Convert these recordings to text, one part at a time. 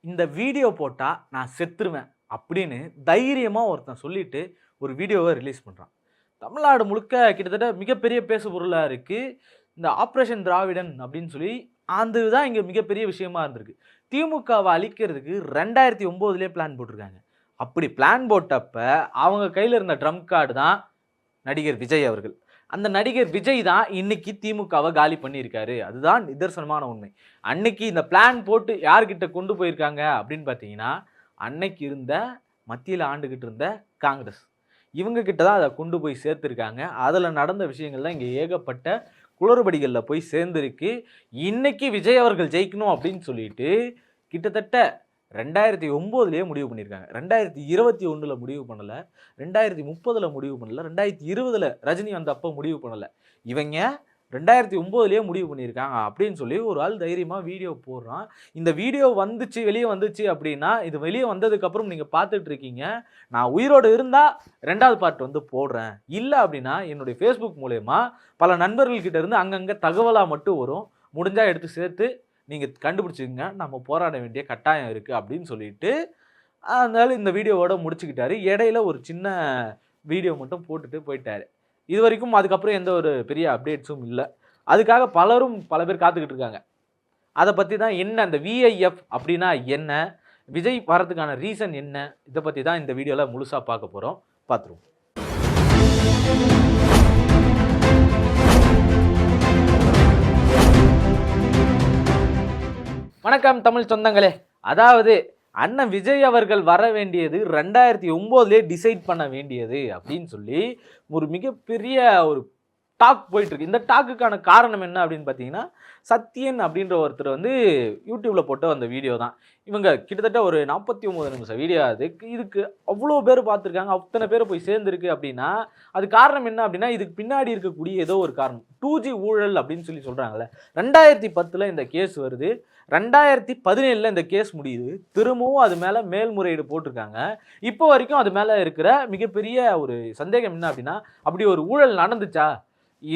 இந்த வீடியோ போட்டா நான் செத்துருவேன் அப்படின்னு தைரியமா ஒருத்தன் சொல்லிட்டு ஒரு வீடியோவை ரிலீஸ் பண்றான். தமிழ்நாடு முழுக்க கிட்டத்தட்ட மிகப்பெரிய பேசுபொருளா இருக்கு. இந்த ஆப்பரேஷன் திராவிடன் அப்படின்னு சொல்லி அதுதான் இங்க மிகப்பெரிய விஷயமா இருந்திருக்கு. திமுகவ அழிக்கிறதுக்கு 2009லயே பிளான் போட்டிருக்காங்க. அப்படி பிளான் போட்டப்ப அவங்க கையில இருந்த ட்ரம் கார்டு தான் நடிகர் விஜய் அவர்கள். அந்த நடிகர் விஜய் தான் இன்னைக்கு திமுகவ காலி பண்ணியிருக்காரு. அதுதான் நிதர்சனமான உண்மை. அன்னைக்கு இந்த பிளான் போட்டு யார்கிட்ட கொண்டு போயிருக்காங்க அப்படின்னு பார்த்தீங்கன்னா, அன்னைக்கு இருந்த மத்தியில ஆண்டுகிட்டு இருந்த காங்கிரஸ். இவங்க கிட்ட தான் அத கொண்டு போய் சேர்த்துருக்காங்க. அதுல நடந்த விஷயங்கள்லாம் இங்க ஏகப்பட்ட குளறுபடிகள்ல போய் சேர்ந்திருக்கு. இன்னைக்கு விஜய் அவர்கள் ஜெயிக்கணும் அப்படின்னு சொல்லிட்டு கிட்டத்தட்ட 2009லயே முடிவு பண்ணியிருக்காங்க. 2021ல முடிவு பண்ணல. 2030ல முடிவு பண்ணல. 2020ல ரஜினி வந்தப்ப முடிவு பண்ணல. இவங்க 2009லயே முடிவு பண்ணியிருக்காங்க அப்படின்னு சொல்லி ஒரு ஆள் தைரியமா வீடியோ போடுறான். இந்த வீடியோ வந்துச்சு, வெளிய வந்துச்சு அப்படின்னா, இது வெளிய வந்ததுக்கு அப்புறம் நீங்க பார்த்துட்டு இருக்கீங்க. நான் உயிரோட இருந்தா 2வது பார்ட் வந்து போடுறேன். இல்ல அப்படின்னா என்னுடைய Facebook மூலியமா பல நண்பர்கள் கிட்ட இருந்து அங்கங்க தகவலா மட்டும் வரும். முடிஞ்சா எடுத்து சேர்த்து நீங்க கண்டுபிடிச்சுக்கங்க. நம்ம போராட வேண்டிய கட்டாயம் இருக்கு அப்படின்னு சொல்லிட்டு, அதனால இந்த வீடியோவோட முடிச்சுக்கிட்டாரு. இடையில ஒரு சின்ன வீடியோ மட்டும் போட்டுட்டு போயிட்டாரு. இதுவரைக்கும் அதுக்கப்புறம் எந்த ஒரு பெரிய அப்டேட்ஸும் இல்ல. அதுக்காக பல பேர் காத்துக்கிட்டு இருக்காங்க. அத பத்தி தான் என்ன அந்த விஐஎஃப் அப்படின்னா என்ன? விஜய் வரதுக்கான ரீசன் என்ன? இத பத்தி தான் இந்த வீடியோல முழுசா பார்க்க போறோம். பார்த்துருவோம். வணக்கம் தமிழ் சொந்தங்களே. அதாவது அண்ணன் விஜய் அவர்கள் வர வேண்டியது 2009லயே டிசைட் பண்ண வேண்டியது அப்படின்னு சொல்லி ஒரு மிகப்பெரிய ஒரு டாக் போயிட்டு இருக்கு. இந்த டாக்குக்கான காரணம் என்ன அப்படின்னு பார்த்தீங்கன்னா, சத்யன் அப்படின்ற ஒருத்தர் வந்து யூடியூப்ல போட்ட அந்த வீடியோ தான். இவங்க கிட்டத்தட்ட ஒரு 49 நிமிஷம் வீடியோ அது. இதுக்கு அவ்வளோ பேர் பார்த்துருக்காங்க. அத்தனை பேர் போய் சேர்ந்துருக்கு அப்படின்னா, அது காரணம் என்ன அப்படின்னா, இதுக்கு பின்னாடி இருக்கக்கூடிய ஏதோ ஒரு காரணம். 2G ஊழல் அப்படின்னு சொல்லி சொல்றாங்கல்ல. 2010ல இந்த கேஸ் வருது. 2017ல இந்த கேஸ் முடியுது. திரும்பவும் அது மேல மேல்முறையீடு போட்டிருக்காங்க. இப்போ வரைக்கும் அது மேல இருக்கிற மிகப்பெரிய ஒரு சந்தேகம் என்ன அப்படின்னா, அப்படி ஒரு ஊழல் நடந்துச்சா?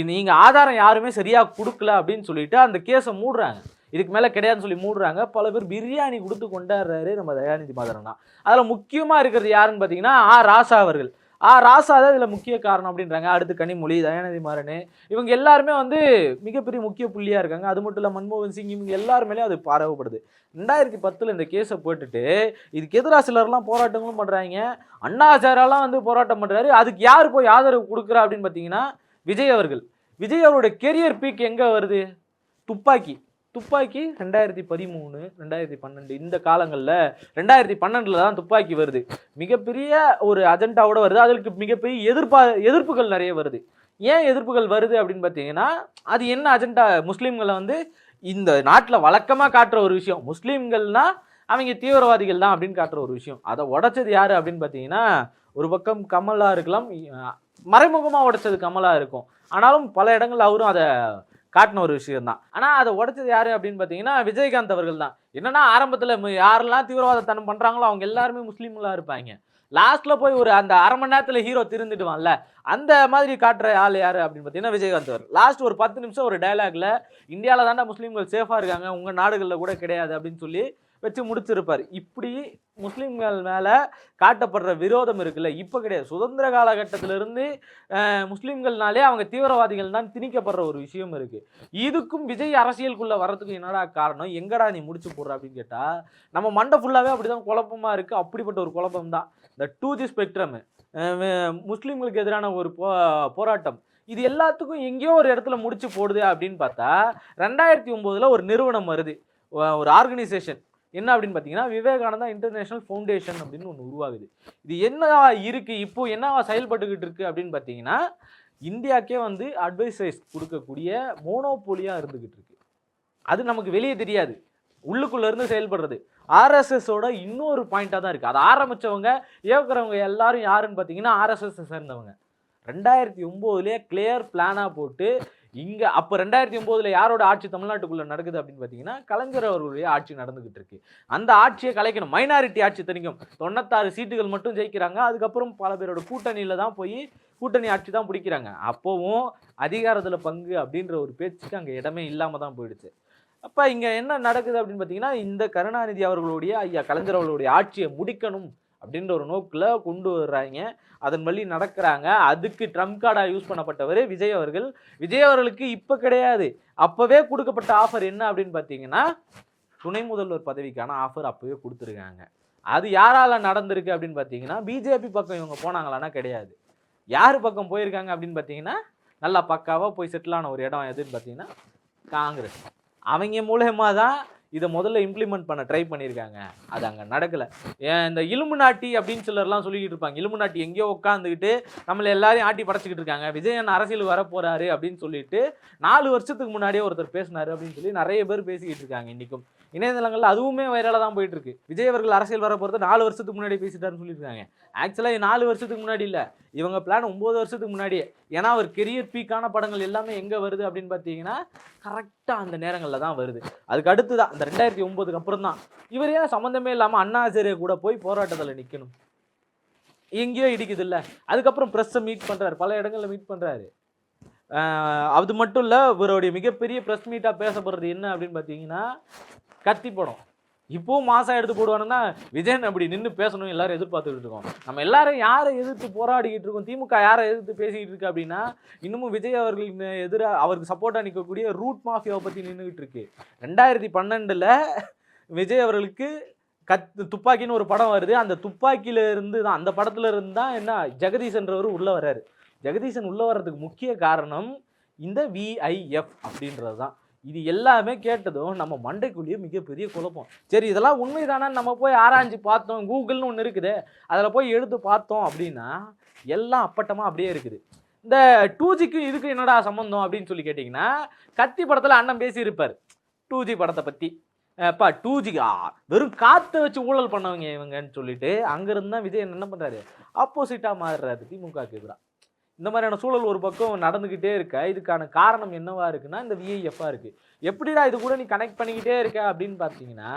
நீங்க ஆதாரம் யாருமே சரியா குடுக்கல அப்படின்னு சொல்லிட்டு அந்த கேஸ மூடுறாங்க. இதுக்கு மேல கிடையாதுன்னு சொல்லி மூடுறாங்க. பல பேர் பிரியாணி குடுத்து கொண்டாடுறாரு நம்ம தயாநிதி மாறன் தான். அதுல முக்கியமா இருக்கிறது யாருன்னு பார்த்தீங்கன்னா, ராசா அவர்கள். ராசா தான் இதுல முக்கிய காரணம் அப்படின்றாங்க. அடுத்து கனிமொழி, தயாநிதி மாறன் இவங்க எல்லாருமே வந்து மிகப்பெரிய முக்கிய புள்ளியா இருக்காங்க. அது மட்டும் இல்ல மன்மோகன் சிங் இவங்க எல்லார் மேலயும் அது பரவப்படுது. 2010ல இந்த கேஸை போட்டுட்டு இதுக்கு எதிராக சிலர்லாம் போராட்டங்களும் பண்றாங்க. அண்ணா ஹசாரெல்லாம் வந்து போராட்டம் பண்றாரு. அதுக்கு யார் போய் ஆதரவு கொடுக்குறா அப்படின்னு பார்த்தீங்கன்னா, விஜய் அவர்கள். விஜய் அவருடைய கெரியர் பீக் எங்க வருது? துப்பாக்கி. துப்பாக்கி 2013, 2012 இந்த காலங்கள்ல 2012ல தான் துப்பாக்கி வருது. மிகப்பெரிய ஒரு அஜெண்டாவோட வருது. அதற்கு மிகப்பெரிய எதிர்ப்புகள் நிறைய வருது. ஏன் எதிர்ப்புகள் வருது அப்படின்னு பார்த்தீங்கன்னா, அது என்ன அஜெண்டா? முஸ்லீம்களை வந்து இந்த நாட்டில் வழக்கமா காட்டுற ஒரு விஷயம். முஸ்லீம்கள்னா அவங்க தீவிரவாதிகள் தான் அப்படின்னு காட்டுற ஒரு விஷயம். அதை உடைச்சது யாரு அப்படின்னு பார்த்தீங்கன்னா, ஒரு பக்கம் கமலா இருக்கலாம், மறைமுகமா உடைச்சது கமலா இருக்கும். ஆனாலும் பல இடங்கள்ல அவரும் அதை காட்டின ஒரு விஷயம் தான். ஆனா அதை உடைச்சது யாரு அப்படின்னு பார்த்தீங்கன்னா, விஜயகாந்த் அவர்கள் தான். என்னன்னா ஆரம்பத்துல யாரெல்லாம் தீவிரவாதத்தனம் பண்றாங்களோ அவங்க எல்லாருமே முஸ்லீம்களா இருப்பாங்க. லாஸ்ட்ல போய் ஒரு அந்த 1/2 மணி நேரத்துல ஹீரோ திருந்துடுவான்ல, அந்த மாதிரி காட்டுற ஆள் யாரு அப்படின்னு பார்த்தீங்கன்னா விஜயகாந்த் அவர். லாஸ்ட் ஒரு 10 நிமிஷம் ஒரு டயலாக்ல இந்தியாவில தாண்டா முஸ்லீம்கள் சேஃபா இருக்காங்க, உங்க நாடுகளில் கூட கிடையாது அப்படின்னு சொல்லி வச்சு முடிச்சிருப்பாரு. இப்படி முஸ்லீம்கள் மேல காட்டப்படுற விரோதம் இருக்குல்ல, இப்ப கிடையாது. சுதந்திர காலகட்டத்திலிருந்து முஸ்லீம்கள்னாலே அவங்க தீவிரவாதிகள் தான் திணிக்கப்படுற ஒரு விஷயம் இருக்கு. இதுக்கும் விஜய் அரசியலுக்குள்ள வர்றதுக்கு என்னடா காரணம்? எங்கடா நீ முடிச்சு போடுற அப்படின்னு கேட்டா, நம்ம மண்டை ஃபுல்லாவே அப்படிதான் குழப்பமா இருக்கு. அப்படிப்பட்ட ஒரு குழப்பம் தான் இந்த 2G ஸ்பெக்ட்ரம், முஸ்லீம்களுக்கு எதிரான ஒரு போராட்டம். இது எல்லாத்துக்கும் எங்கேயோ ஒரு இடத்துல முடிச்சு போடுது அப்படின்னு பார்த்தா, 2009ல ஒரு நிறுவனம் வருது, ஒரு ஆர்கனைசேஷன். என்ன அப்படின்னு பார்த்தீங்கன்னா, விவேகானந்தா இன்டர்நேஷனல் ஃபவுண்டேஷன் அப்படின்னு ஒன்று உருவாகுது. இது என்னவா இருக்கு, இப்போ என்னவா செயல்பட்டுக்கிட்டு இருக்கு அப்படின்னு பார்த்தீங்கன்னா, இந்தியாக்கே வந்து அட்வைசைஸ் கொடுக்கக்கூடிய மோனோபோலியா இருந்துகிட்டு இருக்கு. அது நமக்கு வெளியே தெரியாது, உள்ளுக்குள்ள இருந்து செயல்படுறது. ஆர்எஸ்எஸோட இன்னொரு பாயிண்டா தான் இருக்கு. அதை ஆரம்பிச்சவங்க இயக்குறவங்க எல்லாரும் யாருன்னு பார்த்தீங்கன்னா, ஆர்எஸ்எஸ் சேர்ந்தவங்க. 2009லயே கிளியர் பிளானா போட்டு இங்க அப்ப 2009ல யாரோட ஆட்சி தமிழ்நாட்டுக்குள்ள நடக்குது அப்படின்னு பார்த்தீங்கன்னா, கலைஞர் அவர்களுடைய ஆட்சி நடந்துகிட்டு இருக்கு. அந்த ஆட்சியை கலைக்கணும். மைனாரிட்டி ஆட்சி தனிக்கும். 96 சீட்டுகள் மட்டும் ஜெயிக்கிறாங்க. அதுக்கப்புறம் பல பேரோட கூட்டணியில தான் போய் கூட்டணி ஆட்சி தான் பிடிக்கிறாங்க. அப்பவும் அதிகாரத்துல பங்கு அப்படின்ற ஒரு பேச்சுக்கு அங்க இடமே இல்லாம தான் போயிடுச்சு. அப்ப இங்க என்ன நடக்குது அப்படின்னு பார்த்தீங்கன்னா, இந்த கருணாநிதி அவர்களுடைய ஐயா கலைஞர் அவர்களுடைய ஆட்சியை முடிக்கணும் அப்படின்ற ஒரு நோக்குல கொண்டு வர்றாங்க. அதன் வழி நடக்கிறாங்க. அதுக்கு ட்ரம்ப் கார்டா யூஸ் பண்ணப்பட்டவர் விஜய் அவர்கள். விஜய் அவர்களுக்கு இப்ப கிடையாது. அப்பவே கொடுக்கப்பட்ட ஆஃபர் என்ன அப்படின்னு பார்த்தீங்கன்னா, துணை முதல்வர் பதவிக்கான ஆஃபர் அப்பவே கொடுத்துருக்காங்க. அது யாரால நடந்திருக்கு அப்படின்னு பார்த்தீங்கன்னா, பிஜேபி பக்கம் இவங்க போனாங்களான்னா கிடையாது. யார் பக்கம் போயிருக்காங்க அப்படின்னு பார்த்தீங்கன்னா, நல்லா பக்காவா போய் செட்டில் ஆன ஒரு இடம் எதுன்னு பார்த்தீங்கன்னா காங்கிரஸ். அவங்க மூலமா தான் இதை முதல்ல இம்ப்ளிமெண்ட் பண்ண ட்ரை பண்ணியிருக்காங்க. அது அங்கே நடக்கலை. இந்த இலுமினாட்டி அப்படின்னு சிலர்லாம் சொல்லிக்கிட்டு இருப்பாங்க. இலுமினாட்டி எங்கேயோ உட்காந்துக்கிட்டு நம்மளை எல்லாரையும் ஆட்டி படைச்சிக்கிட்டு இருக்காங்க. விஜயன் அரசியல் வரப்போறாரு அப்படின்னு சொல்லிட்டு 4 வருஷத்துக்கு முன்னாடியே ஒருத்தர் பேசினாரு அப்படின்னு சொல்லி நிறைய பேர் பேசிக்கிட்டு இருக்காங்க. இன்னைக்கும் இணையதளங்கள்ல அதுவுமே வைரலாக தான் போயிட்டு இருக்கு. விஜய் அவர்கள் அரசியல் வர போகிறது 4 வருஷத்துக்கு முன்னாடி பேசிட்டாருன்னு சொல்லியிருக்காங்க. ஆக்சுவலாக 4 வருஷத்துக்கு முன்னாடி இல்லை, இவங்க பிளான் 9 வருஷத்துக்கு முன்னாடியே. ஏன்னா அவர் கெரியர் பீக்கான படங்கள் எல்லாமே எங்கே வருது அப்படின்னு பார்த்தீங்கன்னா கரெக்டாக அந்த நேரங்களில் தான் வருது. அதுக்கு அடுத்து தான் இந்த 2009க்கு அப்புறம் தான் இவர் ஏன் சம்மந்தமே இல்லாமல் அண்ணா ஹசாரே கூட போய் போராட்டத்தில் நிற்கணும். எங்கேயோ இடிக்குது இல்லை. அதுக்கப்புறம் ப்ரெஸ்ஸை மீட் பண்ணுறாரு, பல இடங்களில் மீட் பண்ணுறாரு. அது மட்டும் இல்லை, இவருடைய மிகப்பெரிய ப்ரெஸ் மீட்டாக பேசப்படுறது என்ன அப்படின்னு பார்த்தீங்கன்னா கத்தி படம். இப்போவும் மாசா எடுத்து போடுவானுன்னா விஜயன் அப்படி நின்று பேசணும் எல்லாரும் எதிர்பார்த்துக்கிட்டு இருக்கோம். நம்ம எல்லாரும் யாரை எதிர்த்து போராடிக்கிட்டு இருக்கோம், திமுக யாரை எதிர்த்து பேசிக்கிட்டு இருக்கு அப்படின்னா இன்னமும் விஜய் அவர்களுக்கு எதிராக அவருக்கு சப்போர்ட்டாக நிற்கக்கூடிய ரூட் மாஃபியாவை பற்றி நின்றுக்கிட்டு இருக்கு. 2012 விஜய் அவர்களுக்கு துப்பாக்கின்னு ஒரு படம் வருது. அந்த துப்பாக்கியில இருந்து தான், அந்த படத்துல இருந்து தான் என்ன ஜெகதீசன்றவர் உள்ள வர்றாரு. ஜெகதீசன் உள்ள வர்றதுக்கு முக்கிய காரணம் இந்த VIF அப்படின்றது தான். இது எல்லாமே கேட்டதும் நம்ம மண்டைக்குள்ளேயே மிகப்பெரிய குழப்பம். சரி இதெல்லாம் உண்மைதானா நம்ம போய் ஆராய்ஞ்சு பார்த்தோம், கூகுள்னு ஒன்று இருக்குது, அதில் போய் எடுத்து பார்த்தோம் அப்படின்னா எல்லாம் அப்பட்டமாக அப்படியே இருக்குது. இந்த 2Gக்கு இதுக்கு என்னடா சம்மந்தம் அப்படின்னு சொல்லி கேட்டிங்கன்னா, கத்தி படத்தில் அண்ணன் பேசியிருப்பார் 2G படத்தை பற்றி. அப்பா 2G வெறும் காற்றை வச்சு ஊழல் பண்ணவங்க இவங்கன்னு சொல்லிட்டு அங்கேருந்து தான் விஜய் என்ன பண்ணுறாரு, ஆப்போசிட்டாக மாறுறாரு திமுகக்கு எதிராக. இந்த மாதிரியான சூழல் ஒரு பக்கம் நடந்துக்கிட்டே இருக்க, இதுக்கான காரணம் என்னவா இருக்குன்னா இந்த VIF-ஆ இருக்கு. எப்படிடா இது கூட நீ கனெக்ட் பண்ணிக்கிட்டே இருக்க அப்படின்னு பார்த்தீங்கன்னா,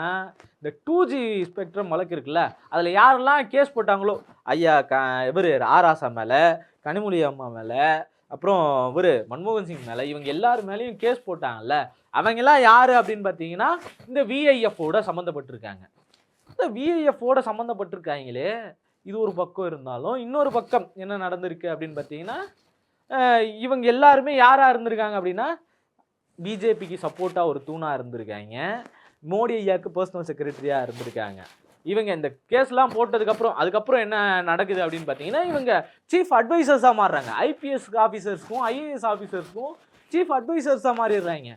இந்த 2G ஸ்பெக்ட்ரம் வழக்கு இருக்குல்ல, அதில் யாரெல்லாம் கேஸ் போட்டாங்களோ ஐயா இவர் ஆராசா மேலே, கனிமொழி அம்மா மேலே, அப்புறம் இவர் மன்மோகன் சிங் மேலே, இவங்க எல்லார் மேலேயும் கேஸ் போட்டாங்கல்ல, அவங்கெல்லாம் யார் அப்படின்னு பார்த்தீங்கன்னா இந்த VIF-ஓட சம்மந்தப்பட்டிருக்காங்க. இந்த VIF-ஓட சம்மந்தப்பட்டிருக்காங்களே, இது ஒரு பக்கம் இருந்தாலும் இன்னொரு பக்கம் என்ன நடந்திருக்கு அப்படின்னு பார்த்தீங்கன்னா, இவங்க எல்லாருமே யாராக இருந்திருக்காங்க அப்படின்னா பிஜேபிக்கு சப்போர்ட்டாக ஒரு தூணாக இருந்திருக்காங்க. மோடி ஐயாவுக்கு பர்சனல் செக்ரட்டரியாக இருந்திருக்காங்க. இவங்க இந்த கேஸ்லாம் அதுக்கப்புறம் என்ன நடக்குது அப்படின்னு பார்த்தீங்கன்னா, இவங்க சீஃப் அட்வைசர்ஸாக மாறுறாங்க. IPS ஆஃபீஸர்ஸ்க்கும் IAS ஆஃபீஸர்ஸ்க்கும் சீஃப் அட்வைசர்ஸாக மாறிடுறாங்க.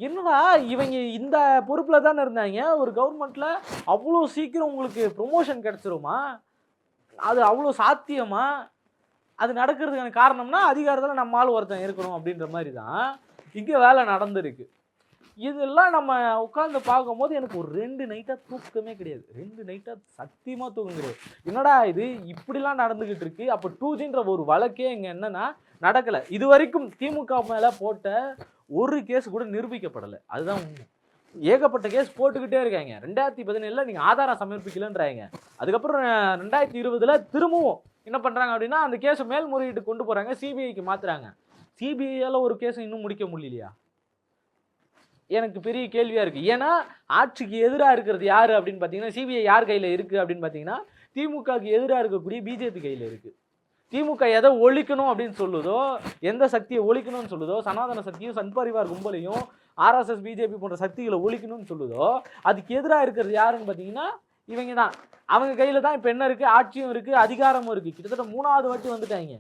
என்னடா இவங்க இந்த பொறுப்பில் தானே இருந்தாங்க, ஒரு கவர்மெண்ட்டில் அவ்வளோ சீக்கிரம் உங்களுக்கு ப்ரொமோஷன் கிடச்சிருமா, அது அவ்வளோ சாத்தியமா, அது நடக்கிறதுக்கான காரணம்னா அதிகாரத்தில் நம்மளால் ஒருத்தன் இருக்கணும் அப்படின்ற மாதிரி தான் இங்கே வேலை நடந்திருக்கு. இதெல்லாம் நம்ம உட்காந்து பார்க்கும்போது எனக்கு ஒரு 2 நைட்டாக தூக்கமே கிடையாது. 2 நைட்டாக சத்தியமாக தூக்கம் கிடையாது. என்னடா இது இப்படிலாம் நடந்துக்கிட்டு இருக்கு. அப்போ 2Gன்ற ஒரு வழக்கே இங்கே என்னன்னா நடக்கலை. இது வரைக்கும் திமுக மேலே போட்ட ஒரு கேஸ் கூட நிரூபிக்கப்படலை. அதுதான் உண்மை. ஏகப்பட்ட கேஸ் போட்டுக்கிட்டே இருக்காங்க. 2017 நீங்கள் ஆதாரம் சமர்ப்பிக்கலன்றாங்க. அதுக்கப்புறம் 2020 திரும்பவும் என்ன பண்ணுறாங்க அப்படின்னா அந்த கேஸை மேல்முறையீட்டு கொண்டு போகிறாங்க, CBIக்கு மாற்றுறாங்க. CBIயால் ஒரு கேஸை இன்னும் முடிக்க முடியலையா? எனக்கு பெரிய கேள்வியாக இருக்குது. ஏன்னா ஆட்சிக்கு எதிராக இருக்கிறது யார் அப்படின்னு பார்த்தீங்கன்னா, CBI யார் கையில் இருக்குது அப்படின்னு பார்த்தீங்கன்னா திமுகவுக்கு எதிராக இருக்கக்கூடிய பிஜேபி கையில் இருக்குது. திமுக எதை ஒழிக்கணும் அப்படின்னு சொல்லுதோ, எந்த சக்தியை ஒழிக்கணும்னு சொல்லுதோ, சனாதன சக்தியும் சன்பரிவார் கும்பலையும் RSS பிஜேபி போன்ற சக்திகளை ஒழிக்கணும்னு சொல்லுதோ, அதுக்கு எதிராக இருக்கிறது யாருன்னு பார்த்தீங்கன்னா இவங்க தான். அவங்க கையில் தான் இப்போ என்ன இருக்குது, ஆட்சியும் இருக்குது, அதிகாரமும் இருக்குது. கிட்டத்தட்ட 3வது வாட்டி வந்துட்டாங்க.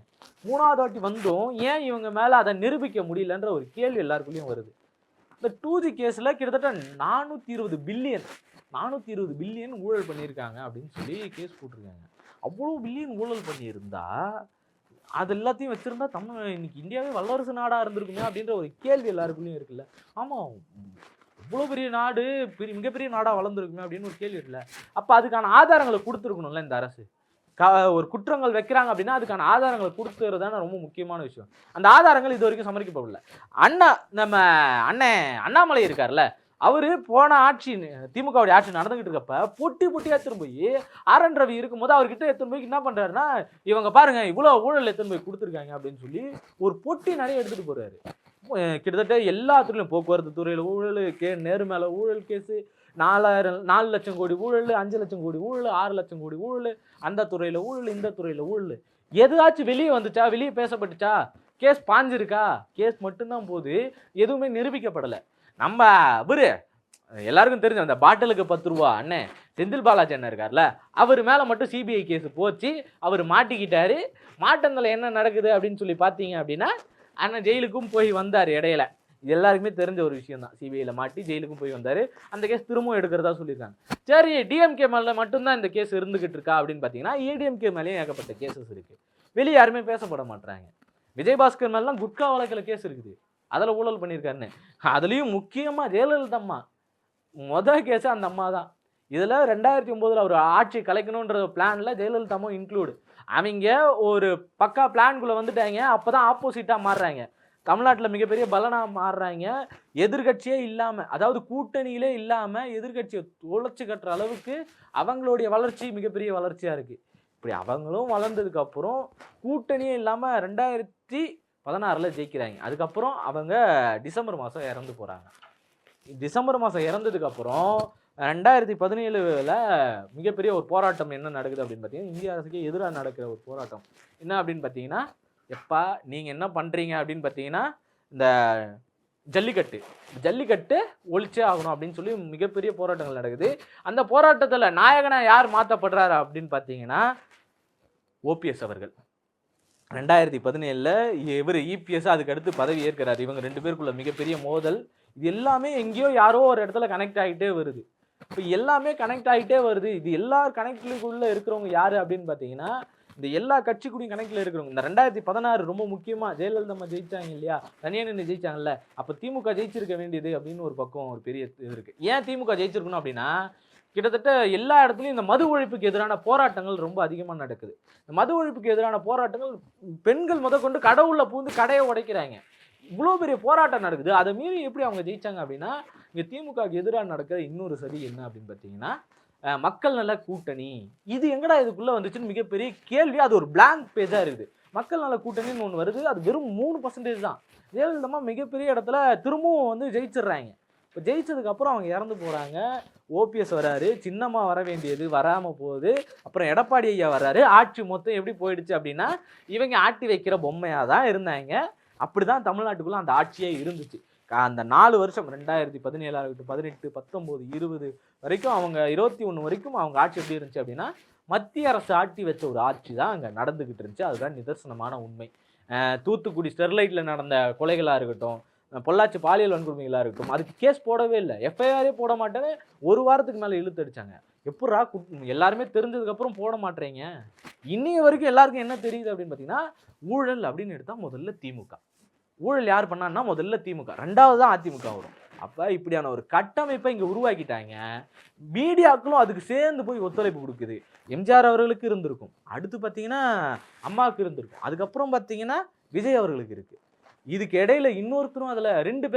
3வது வாட்டி வந்தும் ஏன் இவங்க மேலே அதை நிரூபிக்க முடியலன்ற ஒரு கேள்வி எல்லாருக்குள்ளேயும் வருது. இந்த 2G கேஸில் கிட்டத்தட்ட 420 பில்லியன் ஊழல் பண்ணியிருக்காங்க அப்படின்னு சொல்லி கேஸ் போட்டிருக்காங்க. அவ்வளோ பில்லியன் ஊழல் பண்ணியிருந்தா அது எல்லாத்தையும் வச்சுருந்தா இன்னைக்கு இந்தியாவே வல்லரசு நாடாக இருந்திருக்குமே அப்படின்ற ஒரு கேள்வி எல்லாருக்குள்ளேயும் இருக்குல்ல. ஆமாம், இவ்வளோ பெரிய நாடு மிகப்பெரிய நாடாக வளர்ந்துருக்குமே அப்படின்னு ஒரு கேள்வி இருக்குல்ல. அப்போ அதுக்கான ஆதாரங்களை கொடுத்துருக்கணும்ல இந்த அரசு. ஒரு குற்றங்கள் வைக்கிறாங்க அப்படின்னா அதுக்கான ஆதாரங்களை கொடுத்துறது தானே ரொம்ப முக்கியமான விஷயம். அந்த ஆதாரங்கள் இது வரைக்கும் சமர்ப்பிக்கப்படல. நம்ம அண்ணாமலை இருக்கார்ல, அவர் போன ஆட்சி திமுகவுடைய ஆட்சி நடந்துகிட்டு இருக்கப்ப பொட்டியாக எடுத்துன்னு போய் RN ரவி இருக்கும்போது அவர்கிட்ட எடுத்துன்னு போய் என்ன பண்ணுறாருன்னா, இவங்க பாருங்க இவ்வளோ ஊழல் எடுத்துன்னு போய் கொடுத்துருக்காங்க அப்படின்னு சொல்லி ஒரு பொட்டி நிறைய எடுத்துகிட்டு போகிறாரு. கிட்டத்தட்ட எல்லா துறையிலும் போக்குவரத்து துறையில் ஊழல், நேரு மேலே ஊழல் கேஸு, 4 லட்சம் கோடி ஊழல், 5 லட்சம் கோடி ஊழல், 6 லட்சம் கோடி ஊழல், அந்த துறையில் ஊழல், இந்த துறையில் ஊழல். எதாச்சும் வெளியே வந்துச்சா, வெளியே பேசப்பட்டுச்சா, கேஸ் பாஞ்சிருக்கா? கேஸ் மட்டும்தான் போது, எதுவுமே நிரூபிக்கப்படலை. நம்ம அவரு எல்லாருக்கும் தெரிஞ்ச அந்த பாட்டிலுக்கு 10 ரூபா அண்ணன் செந்தில் பாலாஜி அண்ணன் இருக்கார்ல, அவர் மேலே மட்டும் சிபிஐ கேஸ் போச்சு, அவர் மாட்டிக்கிட்டாரு. மாட்டந்தில் என்ன நடக்குது அப்படின்னு சொல்லி பார்த்தீங்க அப்படின்னா, அண்ணன் ஜெயிலுக்கும் போய் வந்தார் இடையில. இது எல்லாருக்குமே தெரிஞ்ச ஒரு விஷயம் தான். சிபிஐயில் மாட்டி ஜெயிலுக்கும் போய் வந்தார். அந்த கேஸ் திரும்பவும் எடுக்கிறதா சொல்லியிருக்காங்க. சரி, டிஎம்கே மேலே மட்டும்தான் இந்த கேஸ் இருந்துகிட்டு இருக்கா அப்படின்னு பார்த்தீங்கன்னா, ஏடிஎம்கே மேலேயும் ஏகப்பட்ட கேசஸ் இருக்குது. வெளியே யாருமே பேசப்பட மாட்டாங்க. விஜயபாஸ்கர் மேலாம் குட்கா வழக்கில் கேஸ் இருக்குது, அதில் ஊழல் பண்ணியிருக்காருன்னு. அதுலேயும் முக்கியமாக ஜெயலலிதா அம்மா கேஸு அந்த அம்மா தான். இதில் 2009 அவர் ஆட்சி கலைக்கணுன்ற பிளானில் ஜெயலலிதா அம்மா இன்க்ளூடு. அவங்க ஒரு பக்கா பிளான்குள்ளே வந்துட்டாங்க. அப்போ தான் ஆப்போசிட்டாக மாறுறாங்க. தமிழ்நாட்டில் மிகப்பெரிய பலனாக மாறுறாங்க. எதிர்கட்சியே இல்லாமல், அதாவது கூட்டணியிலே இல்லாமல் எதிர்கட்சியை தொலைச்சி கட்டுற அளவுக்கு அவங்களுடைய வளர்ச்சி மிகப்பெரிய வளர்ச்சியாக இருக்குது. இப்படி அவங்களும் வளர்ந்ததுக்கப்புறம் கூட்டணியே இல்லாமல் 2016 ஜெயிக்கிறாங்க. அதுக்கப்புறம் அவங்க டிசம்பர் மாதம் இறந்து போகிறாங்க. டிசம்பர் மாதம் இறந்ததுக்கப்புறம் 2017 மிகப்பெரிய ஒரு போராட்டம் என்ன நடக்குது அப்படின்னு பார்த்தீங்கன்னா, இந்திய அரசுக்கு எதிராக நடக்கிற ஒரு போராட்டம் என்ன அப்படின்னு பார்த்தீங்கன்னா, எப்பா நீங்கள் என்ன பண்ணுறீங்க அப்படின்னு பார்த்தீங்கன்னா, இந்த ஜல்லிக்கட்டு ஒழிச்சே ஆகணும் அப்படின்னு சொல்லி மிகப்பெரிய போராட்டங்கள் நடக்குது. அந்த போராட்டத்தில் நாயகனாக யார் மாற்றப்படுறாரு அப்படின்னு பார்த்தீங்கன்னா, ஓபிஎஸ் அவர்கள். 2017 இவர் இபிஎஸ் அதுக்கு அடுத்து பதவி ஏற்கிறார். இவங்க 2 பேருக்குள்ள மிகப்பெரிய மோதல். இது எல்லாமே எங்கேயோ யாரோ ஒரு இடத்துல கனெக்ட் ஆகிட்டே வருது. இப்போ எல்லாமே கனெக்ட் ஆகிட்டே வருது. இது எல்லா கனெக்டுக்குள்ளே இருக்கிறவங்க யார் அப்படின்னு பார்த்தீங்கன்னா, இந்த எல்லா கட்சிக்குடியும் கனெக்டில் இருக்கிறவங்க. இந்த 2016 ரொம்ப முக்கியமாக ஜெயலலிதா அம்மா ஜெயிச்சாங்க இல்லையா, தனியாக நின்று ஜெயிச்சாங்கல்ல, அப்போ திமுக ஜெயிச்சிருக்க வேண்டியது அப்படின்னு ஒரு பக்கம் ஒரு பெரிய இது இருக்குது. ஏன் திமுக ஜெயிச்சிருக்கணும் அப்படின்னா, கிட்டத்தட்ட எல்லா இடத்துலையும் இந்த மது ஒழிப்புக்கு எதிரான போராட்டங்கள் ரொம்ப அதிகமாக நடக்குது. இந்த மது ஒழிப்புக்கு எதிரான போராட்டங்கள் பெண்கள் முதற்கொண்டு கடவுளில் பூந்து கடையை உடைக்கிறாங்க. இவ்வளோ பெரிய போராட்டம் நடக்குது. அதை மீறி எப்படி அவங்க ஜெயிச்சாங்க அப்படின்னா, இங்கே திமுகவுக்கு எதிராக நடக்கிற இன்னொரு சதி என்ன அப்படின்னு பார்த்தீங்கன்னா, மக்கள் நல கூட்டணி. இது எங்கடா இதுக்குள்ளே வந்துச்சுன்னு மிகப்பெரிய கேள்வி. அது ஒரு பிளாங்க் பேஜாக இருக்குது. மக்கள் நல கூட்டணின்னு ஒன்று வருது. அது வெறும் 3% தான். ஜெயலலிதா மிகப்பெரிய இடத்துல திரும்பவும் வந்து ஜெயிச்சிடுறாங்க. இப்போ ஜெயிச்சதுக்கப்புறம் அவங்க இறந்து போகிறாங்க. ஓபிஎஸ் வராரு, சின்னம்மா வர வேண்டியது வராமல் போகுது. அப்புறம் எடப்பாடி ஐயா வராரு. ஆட்சி மொத்தம் எப்படி போயிடுச்சு அப்படின்னா, இவங்க ஆட்டி வைக்கிற பொம்மையாக தான் இருந்தாங்க. அப்படி தான் தமிழ்நாட்டுக்குள்ளே அந்த ஆட்சியே இருந்துச்சு. அந்த 4 வருஷம் 2017 ஆகட்டும், 18, 19, 20 வரைக்கும், அவங்க 21 வரைக்கும் அவங்க ஆட்சி எப்படி இருந்துச்சு அப்படின்னா, மத்திய அரசு ஆட்டி வச்ச ஒரு ஆட்சி தான் அங்கே நடந்துக்கிட்டு இருந்துச்சு. அதுதான் நிதர்சனமான உண்மை. தூத்துக்குடி ஸ்டெர்லைட்டில் நடந்த கொலைகளாக இருக்கட்டும், பொள்ளாச்சி பாலியல் வன்கொடுமைகளாக இருக்கட்டும், அதுக்கு கேஸ் போடவே இல்லை. எஃப்ஐஆரே போட மாட்டேன்னு ஒரு வாரத்துக்கு மேலே இழுத்தடிச்சாங்க. எப்படா எல்லாருமே தெரிஞ்சதுக்கப்புறம் போட மாட்டேறீங்க. இன்னைய வரைக்கும் எல்லாருக்கும் என்ன தெரியுது அப்படின்னு பார்த்தீங்கன்னா, ஊழல் அப்படின்னு எடுத்தால் முதல்ல திமுக. ஊழல் யார் பண்ணான்னா முதல்ல திமுக, 2வது தான் அதிமுக வரும். அப்போ இப்படியான ஒரு கட்டமைப்பை இங்கே உருவாக்கிட்டாங்க. மீடியாக்களும் அதுக்கு சேர்ந்து போய் ஒத்துழைப்பு கொடுக்குது. எம்ஜிஆர் அவர்களுக்கு இருந்திருக்கும், அடுத்து பார்த்தீங்கன்னா அம்மாவுக்கு இருந்திருக்கும், அதுக்கப்புறம் பார்த்தீங்கன்னா விஜய் அவர்களுக்கு இருக்குது. இதுக்கு இடையில இன்னொருத்தரும் அதில் 2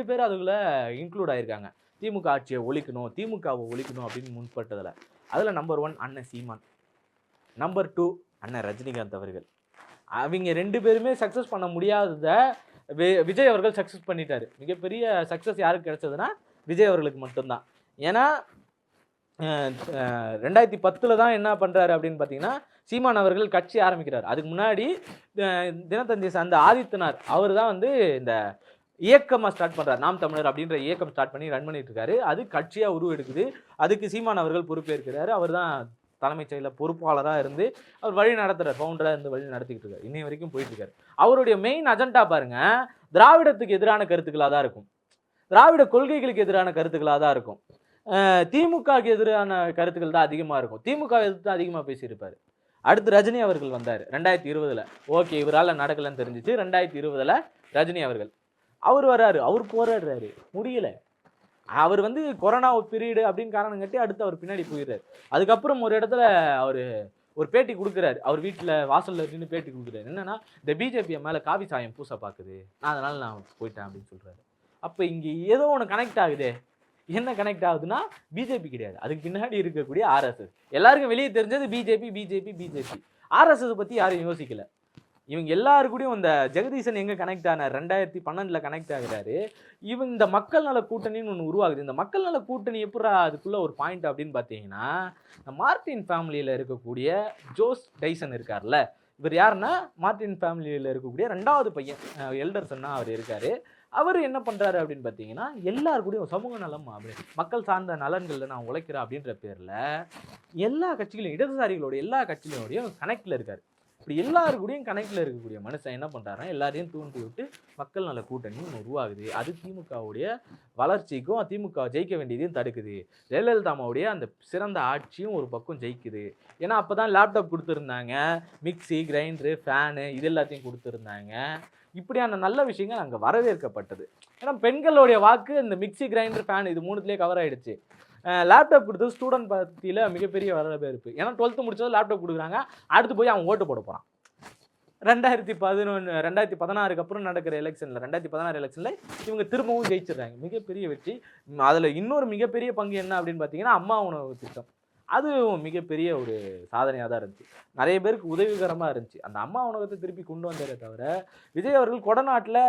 பேர் அதுக்குள்ள இன்க்ளூட் ஆகியிருக்காங்க. திமுக ஆட்சியை ஒழிக்கணும், திமுகவை ஒழிக்கணும் அப்படின்னு முன்பட்டதில். அதில் நம்பர் 1 அண்ணன் சீமான், நம்பர் 2 அண்ணன் ரஜினிகாந்த் அவர்கள். அவங்க 2 பேருமே சக்ஸஸ் பண்ண முடியாதத விஜய் அவர்கள் சக்ஸஸ் பண்ணிட்டாரு. மிகப்பெரிய சக்ஸஸ் யாருக்கு கிடைச்சதுன்னா விஜய் அவர்களுக்கு மட்டும்தான். ஏன்னா 2010 தான் என்ன பண்ணுறாரு அப்படின்னு பார்த்தீங்கன்னா, சீமான் அவர்கள் கட்சி ஆரம்பிக்கிறார். அதுக்கு முன்னாடி தினத்தந்தி அந்த ஆதித்தனார் அவர் தான் வந்து இந்த இயக்கமாக ஸ்டார்ட் பண்ணுறார். நாம் தமிழர் அப்படின்ற இயக்கம் ஸ்டார்ட் பண்ணி ரன் பண்ணிட்டு இருக்காரு. அது கட்சியாக உருவெடுக்குது. அதுக்கு சீமான் அவர்கள் பொறுப்பேற்கிறாரு. அவர் தான் தலைமைச் செயலர் பொறுப்பாளராக இருந்து அவர் வழி நடத்துகிறார், ஃபவுண்டராக இருந்து வழி நடத்திக்கிட்டு இருக்காரு. இன்னை வரைக்கும் போயிட்டு இருக்காரு. அவருடைய மெயின் அஜெண்டா பாருங்க, திராவிடத்துக்கு எதிரான கருத்துக்களாக தான் இருக்கும், திராவிட கொள்கைகளுக்கு எதிரான கருத்துக்களாக தான் இருக்கும், திமுகவுக்கு எதிரான கருத்துக்கள் தான் அதிகமாக இருக்கும். திமுக எதிர்த்து அதிகமாக பேசியிருப்பார். அடுத்து ரஜினி அவர்கள் வந்தார் 2020. ஓகே, இவரால் நடக்கலன்னு தெரிஞ்சிச்சு. 2020 ரஜினி அவர்கள் அவர் வர்றாரு. அவர் போராடுறாரு, முடியல. அவர் வந்து கொரோனா பீரியடு அப்படின்னு காரணம் கட்டி அடுத்து அவர் பின்னாடி போயிடுறாரு. அதுக்கப்புறம் ஒரு இடத்துல அவர் ஒரு பேட்டி கொடுக்குறாரு. அவர் வீட்டில் வாசலில் நின்று பேட்டி கொடுக்குறாரு. என்னன்னா, இந்த பிஜேபி மேலே காவி சாயம் பூச பார்க்குது, அதனால நான் போயிட்டேன் அப்படின்னு சொல்கிறாரு. அப்போ இங்கே ஏதோ ஒன்று கனெக்ட் ஆகுது. என்ன கனெக்ட் ஆகுதுன்னா, பிஜேபி கிடையாது, அதுக்கு பின்னாடி இருக்கக்கூடிய ஆர்எஸ்எஸ். எல்லாருக்கும் வெளியே தெரிஞ்சது பிஜேபி. ஆர்எஸ்எஸ் பற்றி யாரும் யோசிக்கல. இவங்க எல்லாரு கூடயும் இந்த ஜெகதீசன் எங்க கனெக்ட் ஆனார் 2012 கனெக்ட் ஆகுறாரு. இந்த மக்கள் நல கூட்டணின்னு ஒன்று உருவாகுது. இந்த மக்கள் நல கூட்டணி எப்படா அதுக்குள்ள ஒரு பாயிண்ட் அப்படின்னு பார்த்தீங்கன்னா, மார்டின் ஃபேமிலியில் இருக்கக்கூடிய ஜோஸ் டைசன் இருக்கார்ல, இவர் யாருன்னா மார்டின் ஃபேமிலியில் இருக்கக்கூடிய 2வது பையன் எல்டர்சன்னா அவர் இருக்காரு. அவர் என்ன பண்றாரு அப்படின்னு பார்த்தீங்கன்னா, எல்லாரு கூடயும் சமூக நலம் அப்படி மக்கள் சார்ந்த நலன்களில் நான் உழைக்கிறேன் அப்படின்ற பேர்ல எல்லா கட்சிகளையும், இடதுசாரிகளோட எல்லா கட்சிகளோடையும் கனெக்ட்ல இருக்காரு. இப்படி எல்லாரு கூடயும் கனெக்ட்ல இருக்கக்கூடிய மனுஷன் என்ன பண்றாருன்னா, எல்லாரையும் தூண்டி விட்டு மக்கள் நல கூட்டணி ஒன்று உருவாகுது. அது திமுகவுடைய வளர்ச்சிக்கும் திமுக ஜெயிக்க வேண்டியதையும் தடுக்குது. ஜெயலலிதாவுடைய அந்த சிறந்த ஆட்சியும் ஒரு பக்கம் ஜெயிக்குது. ஏன்னா அப்பதான் லேப்டாப் கொடுத்துருந்தாங்க, மிக்சி, கிரைண்டரு, ஃபேனு இது எல்லாத்தையும் கொடுத்துருந்தாங்க. இப்படியான நல்ல விஷயங்கள் அங்கே வரவேற்கப்பட்டது. ஏன்னா பெண்களுடைய வாக்கு இந்த மிக்சி, கிரைண்டர், ஃபேன் இது 3த்துலேயே கவர் ஆகிடுச்சு. லேப்டாப் கொடுத்தது ஸ்டூடெண்ட் பத்தியில் மிகப்பெரிய வரவேற்பு. ஏன்னா 12th முடிச்சது லேப்டாப் கொடுக்குறாங்க, அடுத்து போய் அவன் ஓட்டு போட போகிறான். 2016 அப்புறம் நடக்கிற எலெக்ஷனில் 2016 எலெக்ஷனில் இவங்க திரும்பவும் ஜெயிச்சிடுறாங்க. மிகப்பெரிய வெற்றி. அதில் இன்னொரு மிகப்பெரிய பங்கு என்ன அப்படின்னு பார்த்தீங்கன்னா, அம்மா உணவு திட்டம். அதுவும் மிகப்பெரிய ஒரு சாதனையாக தான் இருந்துச்சு. நிறைய பேருக்கு உதவிகரமாக இருந்துச்சு. அந்த அம்மா உணவகத்தை திருப்பி கொண்டு வந்ததே தவிர, விஜய் அவர்கள் கொடநாட்டில்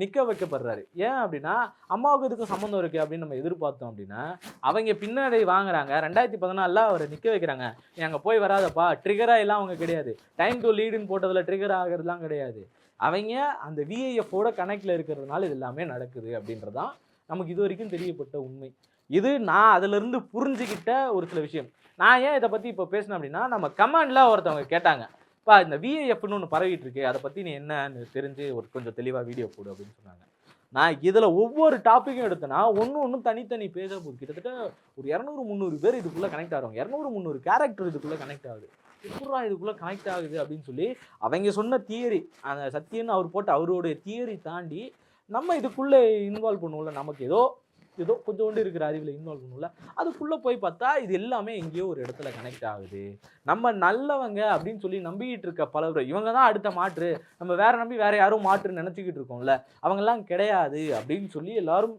நிற்க வைக்கப்படுறாரு. ஏன் அப்படின்னா, அம்மாவுக்கு இதுக்கும் சம்மந்தம் இருக்குது அப்படின்னு நம்ம எதிர்பார்த்தோம் அப்படின்னா, அவங்க பின்னாடி வாங்குறாங்க. 2014 அவரை நிற்க வைக்கிறாங்க. நீ அங்கே போய் வராதப்பா, ட்ரிகராக எல்லாம் அவங்க கிடையாது. டைம் டு லீடுன்னு போட்டதில் ட்ரிகர் ஆகிறதுலாம் கிடையாது. அவங்க அந்த விஐஎஃபோட கனெக்டில் இருக்கிறதுனால இது எல்லாமே நடக்குது அப்படின்றதான் நமக்கு இது வரைக்கும் தெரியப்பட்ட உண்மை. இது நான் அதிலிருந்து புரிஞ்சுக்கிட்ட ஒரு சில விஷயம். நான் ஏன் இதை பற்றி இப்போ பேசினேன் அப்படின்னா, நம்ம கமெண்டில் ஒருத்தவங்க கேட்டாங்க, பா இந்த விஐஎஃப்னு ஒன்று பரவிட்டு இருக்கு, அதை பற்றி நீ என்னன்னு தெரிஞ்சு ஒரு கொஞ்சம் தெளிவாக வீடியோ போடு அப்படின்னு சொன்னாங்க. நான் இதில் ஒவ்வொரு டாப்பிக்கும் எடுத்தேன்னா ஒன்றும் தனித்தனி பேச போகுது. கிட்டத்தட்ட ஒரு 200-300 பேர் இதுக்குள்ளே கனெக்ட் ஆகிறாங்க. 200-300 கேரக்டர் இதுக்குள்ளே கனெக்ட் ஆகுது. எப்படா இதுக்குள்ளே கனெக்ட் ஆகுது அப்படின்னு சொல்லி அவங்க சொன்ன தியரி, அந்த சத்தியன்னு அவர் போட்ட அவருடைய தியரி தாண்டி நம்ம இதுக்குள்ளே இன்வால்வ் பண்ணுவோம்ல, நமக்கு ஏதோ கொஞ்சோண்டு இருக்கிற அறிவில் இன்வால்வ் பண்ணும்ல, அதுக்குள்ளே போய் பார்த்தா இது எல்லாமே எங்கேயோ ஒரு இடத்துல கனெக்ட் ஆகுது. நம்ம நல்லவங்க அப்படின்னு சொல்லி நம்பிக்கிட்டு இருக்க பலர், இவங்க தான் அடுத்த மாற்று, நம்ம நம்பி வேற யாரும் மாற்றுன்னு நினச்சிக்கிட்டு இருக்கோம்ல, அவங்கெல்லாம் கிடையாது அப்படின்னு சொல்லி எல்லாரும்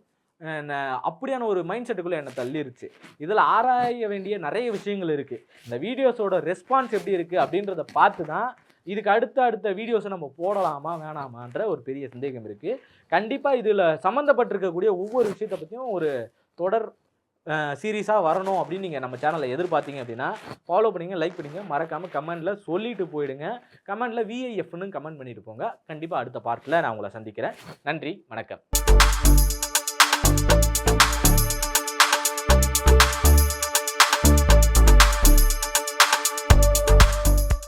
அப்படியான ஒரு மைண்ட் செட்டுக்குள்ளே என்னை தள்ளிருச்சு. இதில் ஆராய வேண்டிய நிறைய விஷயங்கள் இருக்குது. இந்த வீடியோஸோட ரெஸ்பான்ஸ் எப்படி இருக்குது அப்படின்றத பார்த்து தான் இதுக்கு அடுத்த வீடியோஸை நம்ம போடலாமா வேணாமான்ற ஒரு பெரிய சந்தேகம் இருக்குது. கண்டிப்பாக இதில் சம்மந்தப்பட்டிருக்கக்கூடிய ஒவ்வொரு விஷயத்தை பற்றியும் ஒரு தொடர் சீரீஸாக வரணும் அப்படின்னு நீங்கள் நம்ம சேனலை எதிர்பார்த்தீங்க அப்படின்னா ஃபாலோ பண்ணிங்க, லைக் பண்ணிங்க, மறக்காமல் கமெண்டில் சொல்லிட்டு போயிடுங்க. கமெண்டில் விஐஎஃப்னு கமெண்ட் பண்ணிட்டு போங்க. கண்டிப்பாக அடுத்த பார்ட்டில் நான் உங்களை சந்திக்கிறேன். நன்றி, வணக்கம்.